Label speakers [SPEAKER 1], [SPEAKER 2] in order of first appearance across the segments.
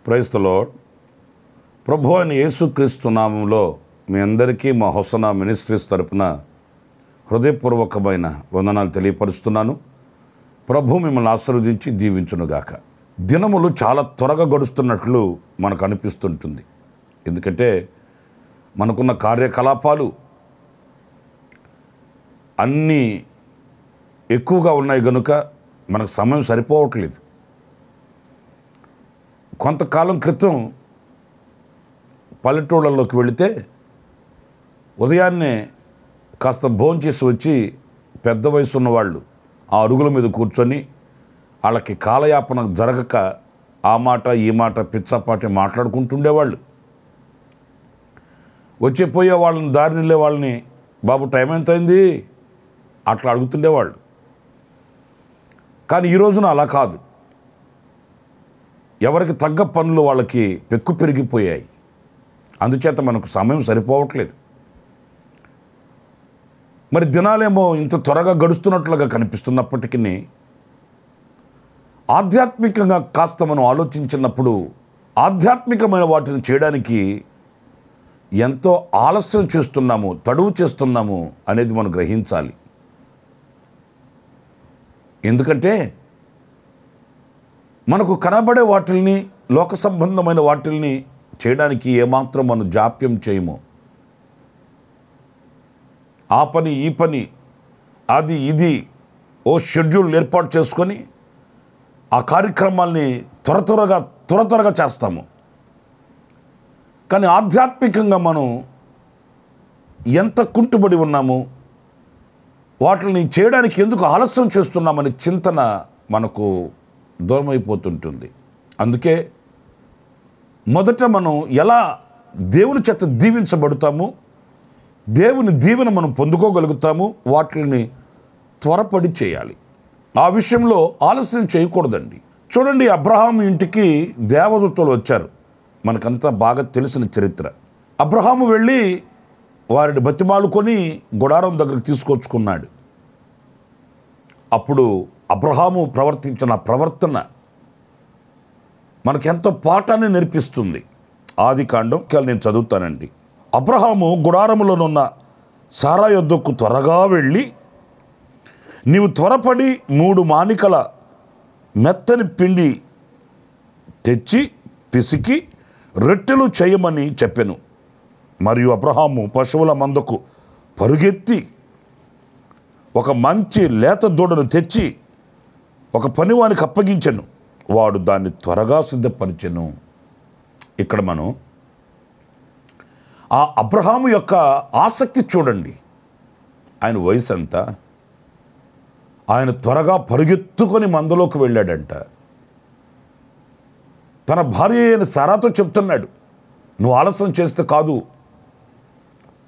[SPEAKER 1] Praise the lord. ప్రభు అయిన యేసుక్రీస్తు నామంలో మీ అందరికీ మా హోసనా మినిస్ట్రీస్ తరపున హృదయపూర్వకమైన వందనాలు తెలియపరుస్తున్నాను. ప్రభు మిమ్మల్ని ఆశీర్వదించి దీవించునుగాక. దినములు చాలా త్వరగా గడుస్తున్నట్లు మనకు అనిపిస్తుంటుంది. ఎందుకంటే మనకున్న కార్యకలాపాలు అన్నీ ఎక్కువగా ఉన్నాయి కనుక మనకు సమయం సరిపోవట్లేదు. కొంతకాలం క్రితం పల్లెటూళ్ళలోకి వెళితే ఉదయాన్నే కాస్త భోంచేసి వచ్చి పెద్ద వయసు ఉన్నవాళ్ళు ఆ అరుగుల మీద కూర్చొని వాళ్ళకి కాలయాపన జరగక ఆ మాట ఈ మాట పిచ్చాపాటి మాట్లాడుకుంటుండేవాళ్ళు. వచ్చేపోయే వాళ్ళని దారి నిలే వాళ్ళని బాబు టైం ఎంత అయింది అట్లా అడుగుతుండేవాళ్ళు. కానీ ఈ రోజున అలా కాదు. ఎవరికి తగ్గ పనులు వాళ్ళకి పెక్కు పెరిగిపోయాయి. అందుచేత మనకు సమయం సరిపోవట్లేదు. మరి దినాలేమో ఇంత త్వరగా గడుస్తున్నట్లుగా కనిపిస్తున్నప్పటికీ ఆధ్యాత్మికంగా కాస్త మనం ఆలోచించినప్పుడు ఆధ్యాత్మికమైన వాటిని చేయడానికి ఎంతో ఆలస్యం చేస్తున్నాము, తడువు చేస్తున్నాము అనేది మనం గ్రహించాలి. ఎందుకంటే మనకు కనబడే వాటిల్ని, లోక సంబంధమైన వాటిల్ని చేయడానికి ఏమాత్రం మనం జాప్యం చేయము. ఆ పని ఈ పని అది ఇది ఓ షెడ్యూల్ ఏర్పాటు చేసుకొని ఆ కార్యక్రమాల్ని త్వరగా చేస్తాము. కానీ ఆధ్యాత్మికంగా మనం ఎంత కుంటుబడి ఉన్నాము, వాటిని చేయడానికి ఎందుకు ఆలస్యం చేస్తున్నామనే చింతన మనకు దూరమైపోతుంటుంది. అందుకే మొదట మనం ఎలా దేవుని చేత దీవించబడతాము, దేవుని దీవెన మనం పొందుకోగలుగుతాము, వాటిని త్వరపడి చేయాలి. ఆ విషయంలో ఆలస్యం చేయకూడదండి. చూడండి, అబ్రహాము ఇంటికి దేవదూతలు వచ్చారు. మనకంతా బాగా తెలిసిన చరిత్ర. అబ్రహాము వెళ్ళి వారిని బతిమాలుకొని గుడారం దగ్గరికి తీసుకొచ్చుకున్నాడు. అప్పుడు అబ్రహాము ప్రవర్తించిన ప్రవర్తన మనకెంతో పాఠాన్ని నేర్పిస్తుంది. ఆదికాండం నేను చదువుతానండి. అబ్రహాము గుడారములోనున్న సారా యొద్దకు త్వరగా వెళ్ళి, నీవు త్వరపడి 3 మానికల మెత్తని పిండి తెచ్చి పిసికి రొట్టెలు చేయమని చెప్పెను. మరియు అబ్రహాము పశువుల మందకు పరుగెత్తి ఒక మంచి లేత దూడను తెచ్చి ఒక పనివానికి అప్పగించెను. వాడు దాన్ని త్వరగా సిద్ధపరిచెను. ఇక్కడ మనం ఆ అబ్రహాము యొక్క ఆసక్తి చూడండి. ఆయన వయసు ఎంత? ఆయన త్వరగా పరుగెత్తుకొని మందలోకి వెళ్ళాడంట. తన భార్య అయిన సారాతో చెప్తున్నాడు, నువ్వు ఆలస్యం చేస్తే కాదు,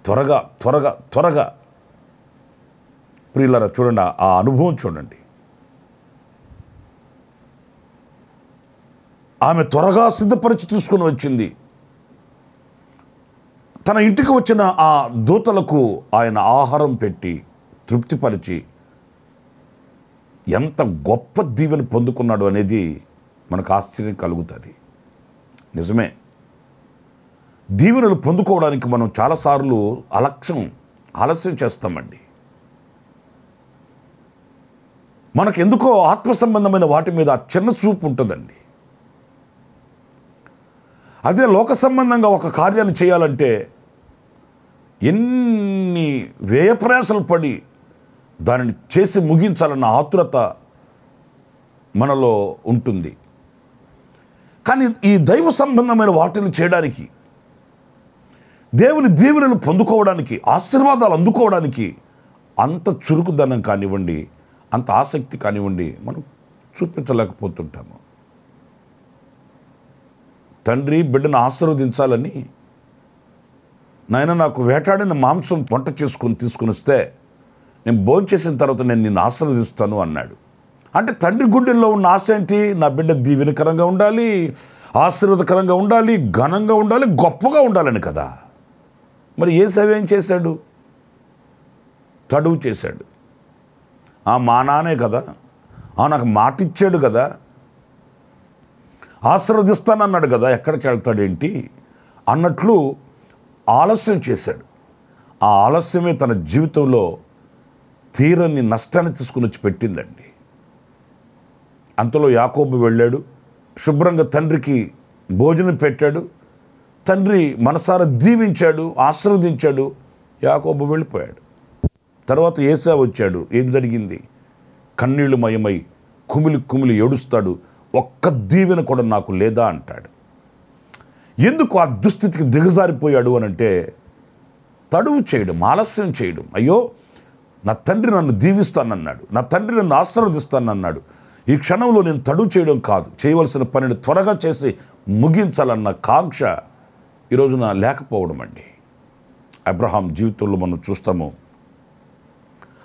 [SPEAKER 1] త్వరగా. ప్రియులారా, చూడండి ఆ అనుభవం చూడండి. ఆమె త్వరగా సిద్ధపరిచి తీసుకుని వచ్చింది. తన ఇంటికి వచ్చిన ఆ దూతలకు ఆయన ఆహారం పెట్టి తృప్తిపరిచి ఎంత గొప్ప దీవెన పొందుకున్నాడు అనేది మనకు ఆశ్చర్యం కలుగుతుంది. నిజమే, దీవెనలు పొందుకోవడానికి మనం చాలాసార్లు ఆలస్యం చేస్తామండి. మనకు ఎందుకో ఆత్మ సంబంధమైన వాటి మీద చిన్న చూపు ఉంటుందండి. అదే లోక సంబంధంగా ఒక కార్యాన్ని చేయాలంటే ఎన్ని వ్యయప్రయాసలు పడి దానిని చేసి ముగించాలన్న ఆతురత మనలో ఉంటుంది. కానీ ఈ దైవ సంబంధమైన వాటిని చేయడానికి, దేవుని దీవెనలు పొందుకోవడానికి, ఆశీర్వాదాలు అందుకోవడానికి అంత చురుకుదనం కానివ్వండి, అంత ఆసక్తి కానివ్వండి మనం చూపించలేకపోతుంటాము. తండ్రి బిడ్డను ఆశీర్వదించాలని, నాయన నాకు వేటాడిన మాంసం వంట చేసుకొని తీసుకుని వస్తే నేను భోంచేసిన తర్వాత నేను నిన్ను ఆశీర్వదిస్తాను అన్నాడు. అంటే తండ్రి గుండెల్లో ఉన్న ఆశ ఏంటి? నా బిడ్డ దీవెనకరంగా ఉండాలి, ఆశీర్వాదకరంగా ఉండాలి, ఘనంగా ఉండాలి, గొప్పగా ఉండాలని కదా. మరి యేసయ్య ఏం చేశాడు? తడువు చేశాడు. మా నానే కదా, నాకు మాట ఇచ్చాడు కదా, ఆశీర్వదిస్తానన్నాడు కదా, ఎక్కడికి వెళ్తాడేంటి అన్నట్లు ఆలస్యం చేశాడు. ఆ ఆలస్యమే తన జీవితంలో తీరని నష్టాన్ని తీసుకుని వచ్చి పెట్టిందండి. అంతలో యాకోబు వెళ్ళాడు, శుభ్రంగా తండ్రికి భోజనం పెట్టాడు, తండ్రి మనసారా దీవించాడు, ఆశీర్వదించాడు, యాకోబు వెళ్ళిపోయాడు. తర్వాత ఏసా వచ్చాడు. ఏం జరిగింది? కన్నీళ్లు మయమై కుమిలి కుమిలి ఏడుస్తాడు. ఒక్క దీవెన కూడా నాకు లేదా అంటాడు. ఎందుకు ఆ దుస్థితికి దిగజారిపోయాడు అనంటే తడువు చేయడం, ఆలస్యం చేయడం. అయ్యో నా తండ్రి నన్ను దీవిస్తానన్నాడు, నా తండ్రి నన్ను ఆశీర్వదిస్తానన్నాడు, ఈ క్షణంలో నేను తడువు చేయడం కాదు, చేయవలసిన పనిని త్వరగా చేసి ముగించాలన్న కాంక్ష ఈరోజున లేకపోవడం అండి. అబ్రహాం జీవితంలో మనం చూస్తాము.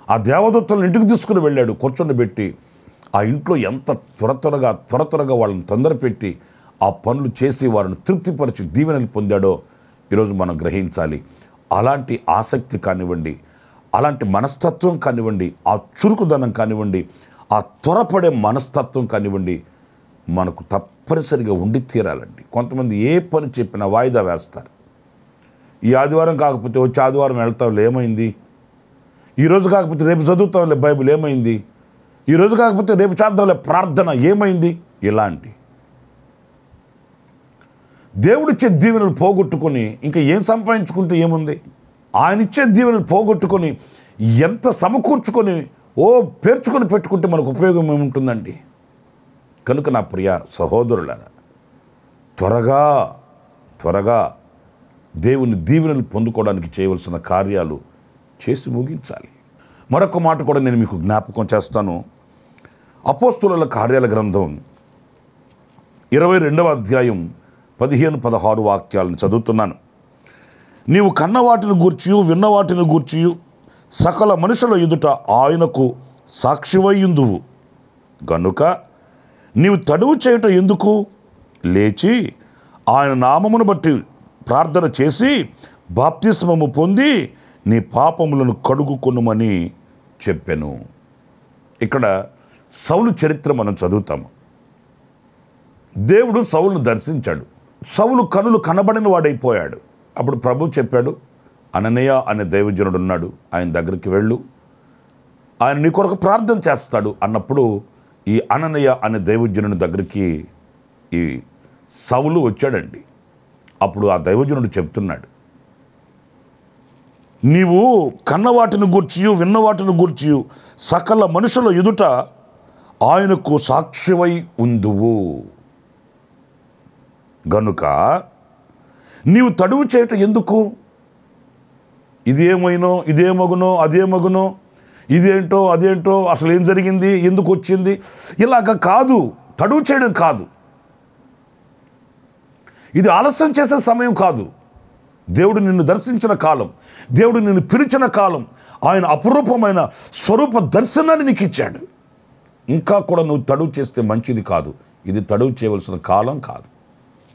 [SPEAKER 1] ఆ దేవదూతలను ఇంటికి తీసుకుని వెళ్ళాడు, కూర్చొని పెట్టి ఆ ఇంట్లో ఎంత త్వరగా వాళ్ళని తొందరపెట్టి ఆ పనులు చేసి వారిని తృప్తిపరిచి దీవెనలు పొందాడో ఈరోజు మనం గ్రహించాలి. అలాంటి ఆసక్తి కానివ్వండి, అలాంటి మనస్తత్వం కానివ్వండి, ఆ చురుకుదనం కానివ్వండి, ఆ త్వరపడే మనస్తత్వం కానివ్వండి మనకు తప్పనిసరిగా ఉండి తీరాలండి. కొంతమంది ఏ పని చెప్పినా వాయిదా వేస్తారు. ఈ ఆదివారం కాకపోతే వచ్చే ఆదివారం వెళ్తాంలే, ఏమైంది? ఈరోజు కాకపోతే రేపు చదువుతాంలే బైబిల్, ఏమైంది? ఈరోజు కాకపోతే రేపు చేద్దాంలే ప్రార్థన, ఏమైంది? ఇలాంటి దేవుడిచ్చే దీవెనలు పోగొట్టుకొని ఇంకా ఏం సంపాదించుకుంటే ఏముంది? ఆయన ఇచ్చే దీవెనలు పోగొట్టుకొని ఎంత సమకూర్చుకొని పేర్చుకొని పెట్టుకుంటే మనకు ఉపయోగం ఏముంటుందండి? కనుక నా ప్రియ సహోదరులారా, త్వరగా దేవుని దీవెనలు పొందుకోవడానికి చేయవలసిన కార్యాలు చేసి ముగించాలి. మరొక మాట కూడా నేను మీకు జ్ఞాపకం చేస్తాను. అపోస్తుల కార్యాల గ్రంథం 22వ అధ్యాయం 15-16 వాక్యాలను చదువుతున్నాను. నీవు కన్నవాటిని గూర్చియు విన్నవాటిని గూర్చియు సకల మనుషుల ఎదుట ఆయనకు సాక్షివయ్యుందువు గనుక నీవు తడువు చేయటం ఎందుకు? లేచి ఆయన నామమును బట్టి ప్రార్థన చేసి బాప్తిస్మము పొంది నీ పాపములను కడుగుకొనుమని చెప్పెను. ఇక్కడ సౌలు చరిత్ర మనం చదువుతాము. దేవుడు సౌలును దర్శించాడు. సౌలు కనులు కనబడిన వాడైపోయాడు. అప్పుడు ప్రభు చెప్పాడు, అననీయ అనే దైవజనుడు ఉన్నాడు, ఆయన దగ్గరికి వెళ్ళు, ఆయన నీ కొరకు ప్రార్థన చేస్తాడు అన్నప్పుడు ఈ అననీయ అనే దైవజనుడి దగ్గరికి ఈ సౌలు వచ్చాడండి. అప్పుడు ఆ దైవజనుడు చెప్తున్నాడు, నీవు కన్నవాటిని గూర్చియు విన్నవాటిని గూర్చియు సకల మనుషుల ఎదుట ఆయనకు సాక్షివై ఉందువు గనుక నీవు తడువు చేయటం ఎందుకు? ఇదేమైనో, ఇదేమగునో, అదేమగునో, ఇదేంటో అదేంటో, అసలు ఏం జరిగింది, ఎందుకు వచ్చింది, ఇలాగ కాదు. తడువు చేయడం కాదు, ఇది ఆలస్యం చేసే సమయం కాదు. దేవుడు నిన్ను దర్శించిన కాలం, దేవుడు నిన్ను పిలిచిన కాలం, ఆయన అపురూపమైన స్వరూప దర్శనాన్ని నీకు ఇచ్చాడు. ఇంకా కూడా నువ్వు తడువు చేస్తే మంచిది కాదు. ఇది తడువు చేయవలసిన కాలం కాదు.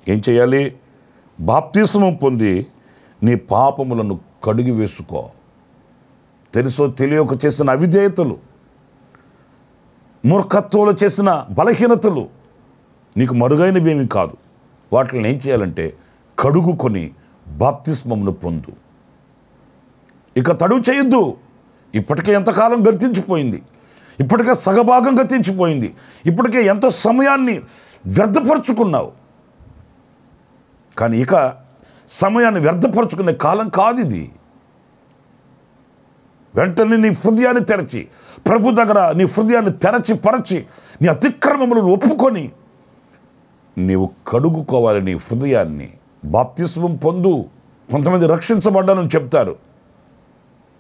[SPEAKER 1] ఏం చేయాలి? బాప్తిస్మం పొంది నీ పాపములను కడిగి వేసుకో. తెలుసో తెలియక చేసిన అవిధేయతలు, మూర్ఖత్వంలో చేసిన బలహీనతలు నీకు మరుగైనవేమీ కాదు. వాటిని ఏం చేయాలంటే కడుగుకొని బాప్తిస్మమును పొందు. ఇక తడువు చేయొద్దు. ఇప్పటికే ఎంతకాలం గతించిపోయింది, ఇప్పటికే సగభాగం గతించిపోయింది, ఇప్పటికే ఎంతో సమయాన్ని వ్యర్థపరుచుకున్నావు. కానీ ఇక సమయాన్ని వ్యర్థపరుచుకునే కాలం కాదు ఇది. వెంటనే నీ హృదయాన్ని తెరచి, ప్రభు దగ్గర నీ హృదయాన్ని తెరచి పరచి నీ అతిక్రమములను ఒప్పుకొని నీవు కడుగుకోవాలి నీ హృదయాన్ని. బాప్తిస్మం పొందు. కొంతమంది రక్షించబడ్డానని చెప్తారు,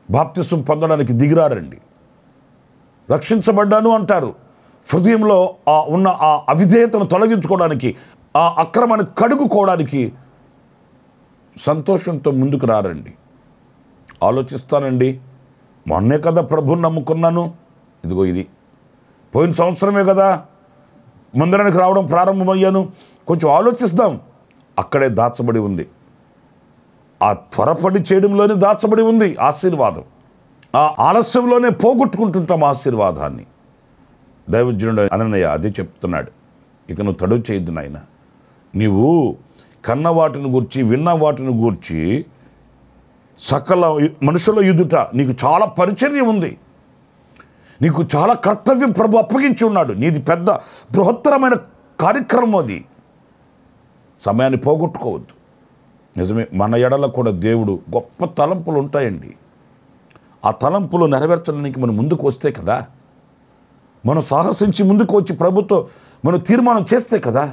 [SPEAKER 1] బాప్తిస్మం పొందడానికి దిగిరారండి. రక్షించబడ్డాను అంటారు. హృదయంలో ఉన్న ఆ అవిధేయతను తొలగించుకోవడానికి, ఆ అక్రమాన్ని కడుగుకోవడానికి సంతోషంతో ముందుకు రారండి. ఆలోచిస్తానండి, మొన్నే కదా ప్రభువుని నమ్ముకున్నాను, ఇదిగో ఇది పోయిన సంవత్సరమే కదా మందిరానికి రావడం ప్రారంభమయ్యాను, కొంచెం ఆలోచిస్తాం. అక్కడే దాచబడి ఉంది, ఆ త్వరపడి చేయడంలోనే దాచబడి ఉంది ఆశీర్వాదం. ఆ ఆలస్యంలోనే పోగొట్టుకుంటుంటాం ఆశీర్వాదాన్ని. దైవజనుడు అననయ్య అదే చెప్తున్నాడు. ఇక నువ్వు తడువు చేయొద్దు నాయన, నీవు కన్న వాటిని గూర్చి విన్న వాటిని గూర్చి సకల మనుషుల ఎదుట నీకు చాలా పరిచర్య ఉంది, నీకు చాలా కర్తవ్యం ప్రభు అప్పగించి ఉన్నాడు. నీది పెద్ద బృహత్తరమైన కార్యక్రమం, అది సమయాన్ని పోగొట్టుకోవద్దు. నిజమే, మన ఎడల కూడా దేవుడు గొప్ప తలంపులు ఉంటాయండి. ఆ తలంపులు నెరవేర్చడానికి మనం ముందుకు వస్తే కదా, మనం సాహసించి ముందుకు వచ్చి ప్రభుతో మనం తీర్మానం చేస్తే కదా,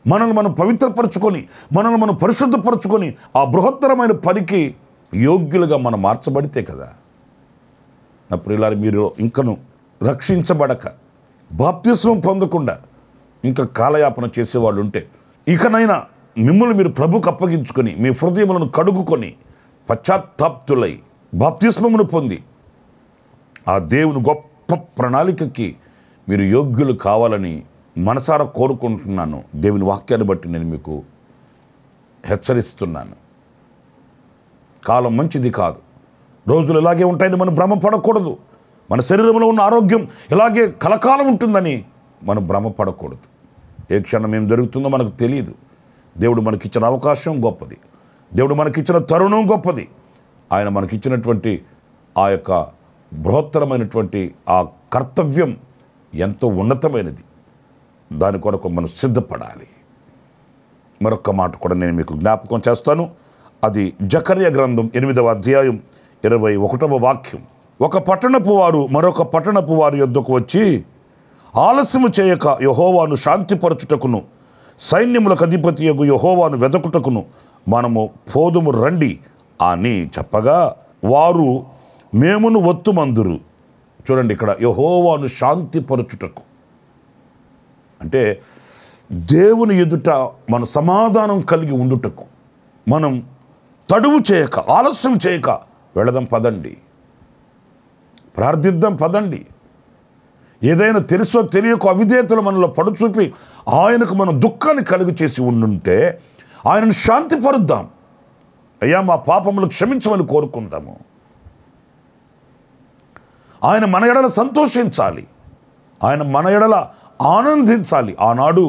[SPEAKER 1] మనల్ని మనం పవిత్రపరచుకొని, మనల్ని మనం పరిశుద్ధపరచుకొని ఆ బృహత్తరమైన పనికి యోగ్యులుగా మనం మార్చబడితే కదా. నా ప్రియులారా, మీరు ఇంకను రక్షించబడక బాప్తిస్మం పొందకుండా ఇంకా కాలయాపన చేసేవాళ్ళు ఉంటే, ఇకనైనా మిమ్మల్ని మీరు ప్రభుకు అప్పగించుకొని మీ హృదయములను కడుగుకొని పశ్చాత్తాప్తులై బాప్తిస్మమును పొంది ఆ దేవుని గొప్ప ప్రణాళికకి మీరు యోగ్యులు కావాలని మనసారా కోరుకుంటున్నాను. దేవుని వాక్యాన్ని బట్టి నేను మీకు హెచ్చరిస్తున్నాను. కాలం మంచిది కాదు, రోజులు ఇలాగే ఉంటాయని మనం భ్రమపడకూడదు. మన శరీరంలో ఉన్న ఆరోగ్యం ఇలాగే కలకాలం ఉంటుందని మనం భ్రమపడకూడదు. ఏ క్షణం ఏం జరుగుతుందో మనకు తెలియదు. దేవుడు మనకిచ్చిన అవకాశం గొప్పది, దేవుడు మనకిచ్చిన తరుణం గొప్పది. ఆయన మనకిచ్చినటువంటి ఆ యొక్క బృహత్తరమైనటువంటి ఆ కర్తవ్యం ఎంతో ఉన్నతమైనది. దాని కొరకు మనం సిద్ధపడాలి. మరొక మాట కూడా నేను మీకు జ్ఞాపకం చేస్తాను. అది జకర్యా గ్రంథం 8వ అధ్యాయం 21వ వాక్యం. ఒక పట్టణపు వారు మరొక పట్టణపు వారి యొద్దకు వచ్చి, ఆలస్యము చేయక యెహోవాను శాంతిపరచుటకును సైన్యములకు అధిపతియగు యెహోవాను వెదకుటకును మనము పోదుము రండి అని చెప్పగా, వారు మేమును ఒత్తుమందురు. చూడండి, ఇక్కడ యెహోవాను శాంతిపరచుటకు అంటే దేవుని ఎదుట మన సమాధానం కలిగి ఉండుటకు మనం తడువు చేయక, ఆలస్యం చేయక వెళదాం పదండి, ప్రార్థిద్దాం పదండి. ఏదైనా తెలుసో తెలియకో అవిధేయతలు మనలో పడుచూపి ఆయనకు మనం దుఃఖాన్ని కలుగు చేసి ఉండుంటే ఆయనను శాంతిపరుద్దాం. అయ్యా, మా పాపములు క్షమించమని కోరుకుందాము. ఆయన మన ఎడల సంతోషించాలి, ఆయన మన ఎడల ఆనందించాలి. ఆనాడు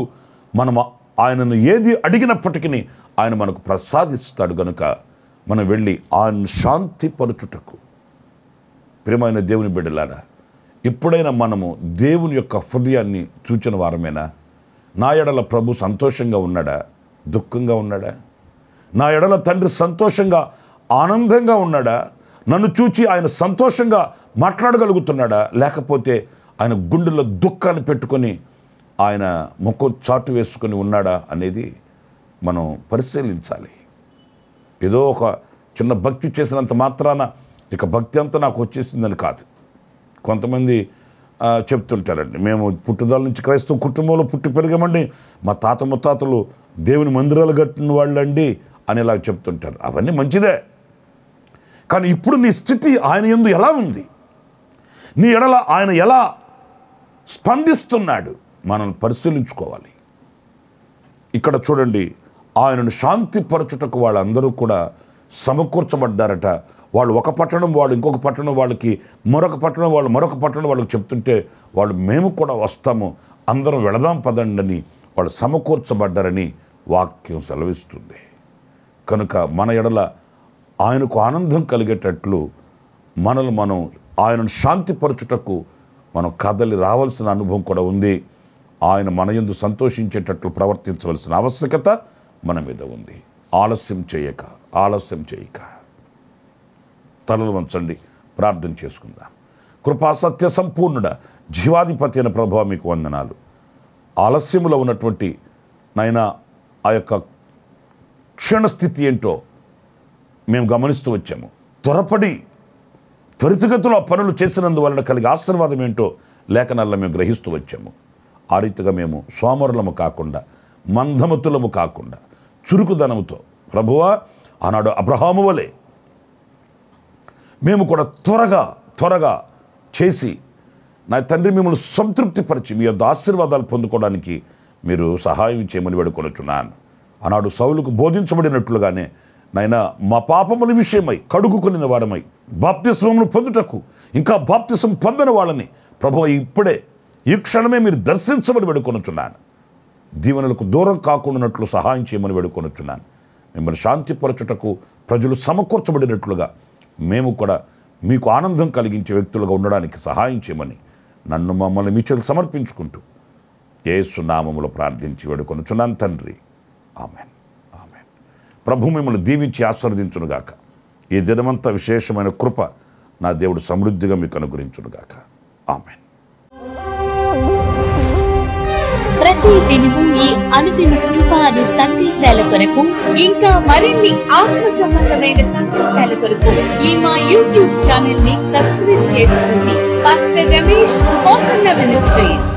[SPEAKER 1] మనం ఆయనను ఏది అడిగినప్పటికీ ఆయన మనకు ప్రసాదిస్తాడు. కనుక మనం వెళ్ళి ఆయన శాంతిపరచుటకు. ప్రియమైన దేవుని బిడ్డలారా, ఇప్పుడైనా మనము దేవుని యొక్క హృదయాన్ని చూచిన వారమేనా? నా ఎడల ప్రభు సంతోషంగా ఉన్నాడా, దుఃఖంగా ఉన్నాడా? నా ఎడల తండ్రి సంతోషంగా ఆనందంగా ఉన్నాడా? నన్ను చూచి ఆయన సంతోషంగా మాట్లాడగలుగుతున్నాడా? లేకపోతే ఆయన గుండెల్లో దుఃఖాన్ని పెట్టుకొని ఆయన ముఖం చాటు వేసుకొని ఉన్నాడా అనేది మనం పరిశీలించాలి. ఏదో ఒక చిన్న భక్తి చేసినంత మాత్రాన ఇక భక్తి అంతా నాకు వచ్చేసిందని కాదు. కొంతమంది చెప్తుంటారండి, మేము పుట్టుదల నుంచి క్రైస్తవ కుటుంబంలో పుట్టి పెరిగామండి, మా తాత ముత్తాతలు దేవుని మందిరాలు కట్టిన వాళ్ళండి అని ఇలా చెప్తుంటారు. అవన్నీ మంచిదే, కానీ ఇప్పుడు నీ స్థితి ఆయన యందు ఎలా ఉంది? నీ ఎడల ఆయన ఎలా స్పందిస్తున్నాడు? మనం పరిశీలించుకోవాలి. ఇక్కడ చూడండి, ఆయనను శాంతిపరచుటకు వాళ్ళందరూ కూడా సమకూర్చబడ్డారట. వాళ్ళు ఒక పట్టణం వాళ్ళు ఇంకొక పట్టణం వాళ్ళకి, మరొక పట్టణం వాళ్ళు మరొక పట్టణం వాళ్ళకి చెప్తుంటే వాళ్ళు మేము కూడా వస్తాము, అందరం వెళదాం పదండి అని వాళ్ళు సమకూర్చబడ్డారని వాక్యం సెలవిస్తుంది. కనుక మన ఎడల ఆయనకు ఆనందం కలిగేటట్లు మనల్ని మనం ఆయనను శాంతిపరచుటకు మనం కదలి రావాల్సిన అనుభవం కూడా ఉంది. ఆయన మన యందు సంతోషించేటట్లు ప్రవర్తించవలసిన ఆవశ్యకత మన మీద ఉంది. ఆలస్యం చేయక తలలు వంచండి, ప్రార్థన చేసుకుందాం. కృపా సత్య సంపూర్ణుడ జీవాధిపతి అయిన ప్రభువా మీకు వందనాలు. ఆలస్యములో ఉన్నటువంటి నాయన ఆ యొక్క క్షీణస్థితి ఏంటో మేము గమనిస్తూ వచ్చాము. త్వరపడి త్వరితగతిలో ఆ పనులు చేసినందువలన కలిగే ఆశీర్వాదం ఏంటో లేఖనాల్లో మేము గ్రహిస్తూ వచ్చాము. ఆ రీతిగా మేము సోమరులము కాకుండా, మందమతులము కాకుండా, చురుకుదనముతో ప్రభువా ఆనాడు అబ్రహాము వలె మేము కూడా త్వరగా చేసి నా తండ్రి మిమ్మల్ని సంతృప్తిపరిచి మీ యొద్ద ఆశీర్వాదాలు పొందుకోవడానికి మీరు సహాయం చేయమని వేడుకొనుచున్నాను. ఆనాడు సౌలుకు బోధించబడినట్లుగానే నాయనా మా పాపముల విషయమై కడుగుకొనిన వారమై బాప్తిస్మమును పొందుటకు ఇంకా బాప్తిస్మం పొందని వాళ్ళని ప్రభువా ఇప్పుడే ఈ క్షణమే మీరు దర్శించమని వేడుకొనుచున్నాను. దీవెనలకు దూరం కాకుండానట్లు సహాయం చేయమని వేడుకొనుచున్నాను. మిమ్మల్ని శాంతిపరచుటకు ప్రజలు సమకూర్చబడినట్లుగా మేము కూడా మీకు ఆనందం కలిగించే వ్యక్తులుగా ఉండడానికి సహాయం చేయమని నన్ను మమ్మల్ని మీ చేతులకు సమర్పించుకుంటూ యేసు నామములో ప్రార్థించి వేడుకొనుచున్నాను తండ్రి. ఆమేన్, ఆమేన్. ప్రభు మిమ్మల్ని దీవించి ఆశీర్వదించునుగాక. ఈ దినమంతా విశేషమైన కృప నా దేవుడు సమృద్ధిగా మీకు అనుగ్రహించునుగాక. ఆమేన్.
[SPEAKER 2] ప్రతి దినము ఈ అనుదిన కృపాను సందేశాల కొరకు ఇంకా మరిన్ని ఆత్మ సంబంధమైన సందేశాల కొరకు ఈ మా యూట్యూబ్ ఛానల్ ని సబ్స్క్రైబ్ చేసుకోండి. Pastor Ramesh ministries.